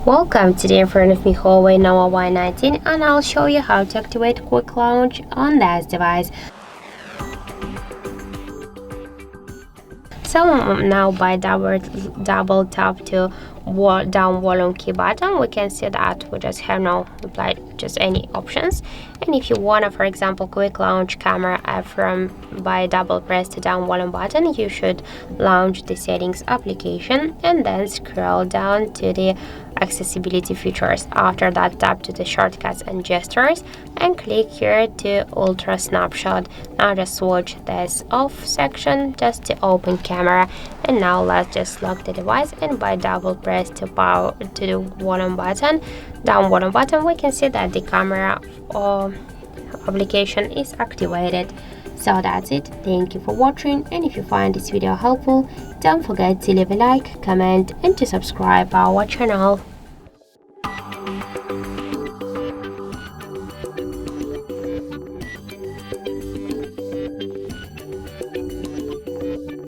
Welcome, today in front of me HUAWEI Nova Y90 and I'll show you how to activate quick launch on this device. So now by double tap to down volume key button, we can see that we just have no applied just any options. And if you want to, for example, quick launch camera from by double press the down volume button, you should launch the settings application and then scroll down to the accessibility features. After that, tap to the shortcuts and gestures and click here to ultra snapshot. Now just switch this off section just to open camera, and now let's just lock the device, and by double press to power to the volume button, down volume button, we can see that the camera application is activated. So that's it. Thank you for watching, and if you find this video helpful, don't forget to leave a like, comment and to subscribe our channel.